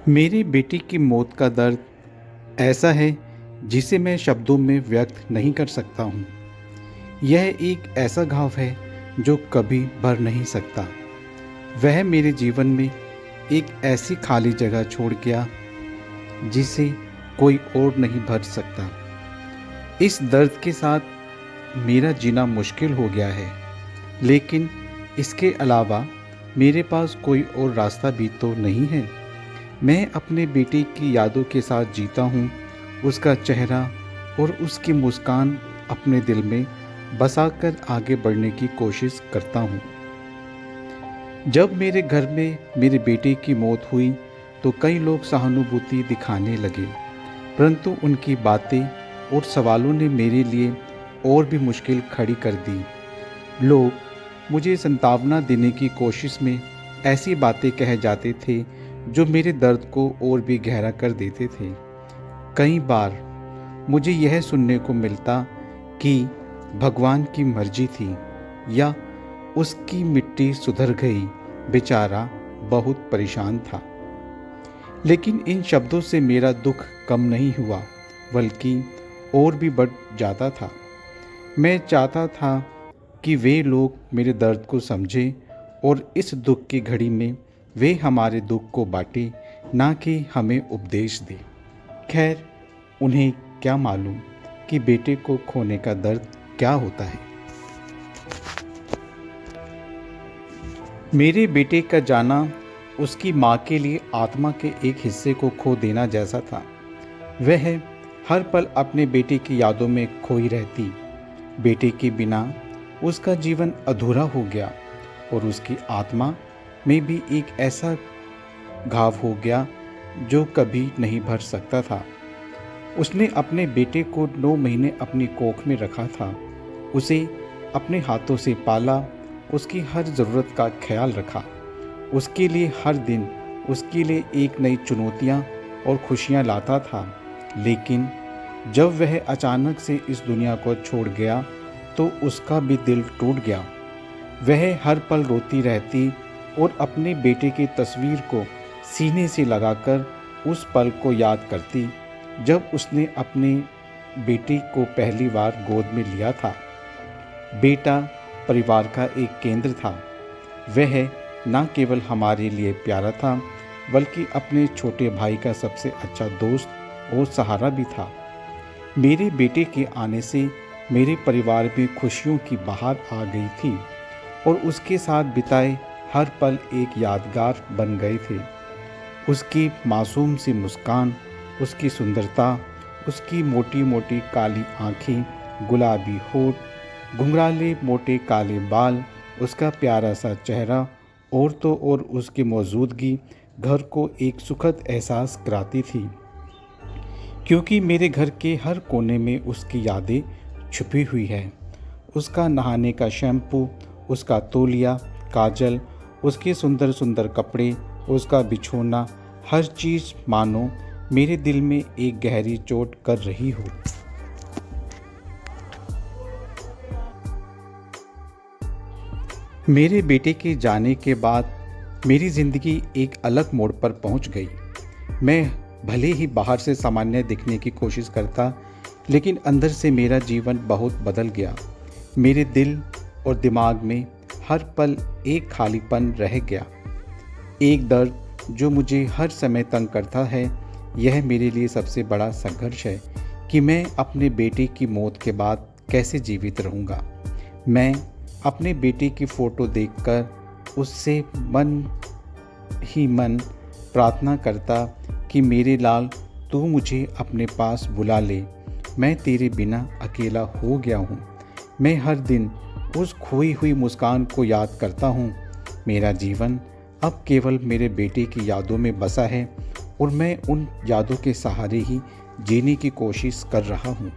मेरी बेटी की मौत का दर्द ऐसा है जिसे मैं शब्दों में व्यक्त नहीं कर सकता हूँ। यह एक ऐसा घाव है जो कभी भर नहीं सकता। वह मेरे जीवन में एक ऐसी खाली जगह छोड़ गया जिसे कोई और नहीं भर सकता। इस दर्द के साथ मेरा जीना मुश्किल हो गया है, लेकिन इसके अलावा मेरे पास कोई और रास्ता भी तो नहीं है। मैं अपने बेटे की यादों के साथ जीता हूँ, उसका चेहरा और उसकी मुस्कान अपने दिल में बसाकर आगे बढ़ने की कोशिश करता हूँ। जब मेरे घर में मेरे बेटे की मौत हुई तो कई लोग सहानुभूति दिखाने लगे, परंतु उनकी बातें और सवालों ने मेरे लिए और भी मुश्किल खड़ी कर दी। लोग मुझे सांत्वना देने की कोशिश में ऐसी बातें कह जाते थे जो मेरे दर्द को और भी गहरा कर देते थे। कई बार मुझे यह सुनने को मिलता कि भगवान की मर्जी थी या उसकी मिट्टी सुधर गई, बेचारा बहुत परेशान था। लेकिन इन शब्दों से मेरा दुख कम नहीं हुआ, बल्कि और भी बढ़ जाता था। मैं चाहता था कि वे लोग मेरे दर्द को समझें और इस दुख की घड़ी में वे हमारे दुख को बांटे, ना कि हमें उपदेश दें। खैर, उन्हें क्या मालूम कि बेटे को खोने का दर्द क्या होता है। मेरे बेटे का जाना उसकी माँ के लिए आत्मा के एक हिस्से को खो देना जैसा था। वह हर पल अपने बेटे की यादों में खोई रहती। बेटे के बिना उसका जीवन अधूरा हो गया और उसकी आत्मा में भी एक ऐसा घाव हो गया जो कभी नहीं भर सकता था। उसने अपने बेटे को 9 महीने अपनी कोख में रखा था, उसे अपने हाथों से पाला, उसकी हर ज़रूरत का ख्याल रखा, उसके लिए हर दिन उसके लिए एक नई चुनौतियाँ और खुशियाँ लाता था। लेकिन जब वह अचानक से इस दुनिया को छोड़ गया तो उसका भी दिल टूट गया। वह हर पल रोती रहती और अपने बेटे की तस्वीर को सीने से लगाकर उस पल को याद करती जब उसने अपने बेटे को पहली बार गोद में लिया था। बेटा परिवार का एक केंद्र था। वह न केवल हमारे लिए प्यारा था, बल्कि अपने छोटे भाई का सबसे अच्छा दोस्त और सहारा भी था। मेरे बेटे के आने से मेरे परिवार में खुशियों की बहार आ गई थी और उसके साथ बिताए हर पल एक यादगार बन गए थे। उसकी मासूम सी मुस्कान, उसकी सुंदरता, उसकी मोटी मोटी काली आँखें, गुलाबी होठ, घुंघराले मोटे काले बाल, उसका प्यारा सा चेहरा और तो और उसकी मौजूदगी घर को एक सुखद एहसास कराती थी, क्योंकि मेरे घर के हर कोने में उसकी यादें छुपी हुई है। उसका नहाने का शैम्पू, उसका तौलिया, काजल, उसके सुंदर सुंदर कपड़े, उसका बिछोना, हर चीज़ मानो मेरे दिल में एक गहरी चोट कर रही हो। मेरे बेटे के जाने के बाद मेरी ज़िंदगी एक अलग मोड़ पर पहुंच गई। मैं भले ही बाहर से सामान्य दिखने की कोशिश करता, लेकिन अंदर से मेरा जीवन बहुत बदल गया। मेरे दिल और दिमाग में हर पल एक खालीपन रह गया, एक दर्द जो मुझे हर समय तंग करता है। यह मेरे लिए सबसे बड़ा संघर्ष है कि मैं अपने बेटे की मौत के बाद कैसे जीवित रहूँगा। मैं अपने बेटे की फ़ोटो देखकर उससे मन ही मन प्रार्थना करता कि मेरे लाल, तू मुझे अपने पास बुला ले, मैं तेरे बिना अकेला हो गया हूँ। मैं हर दिन उस खोई हुई मुस्कान को याद करता हूँ। मेरा जीवन अब केवल मेरे बेटे की यादों में बसा है और मैं उन यादों के सहारे ही जीने की कोशिश कर रहा हूँ।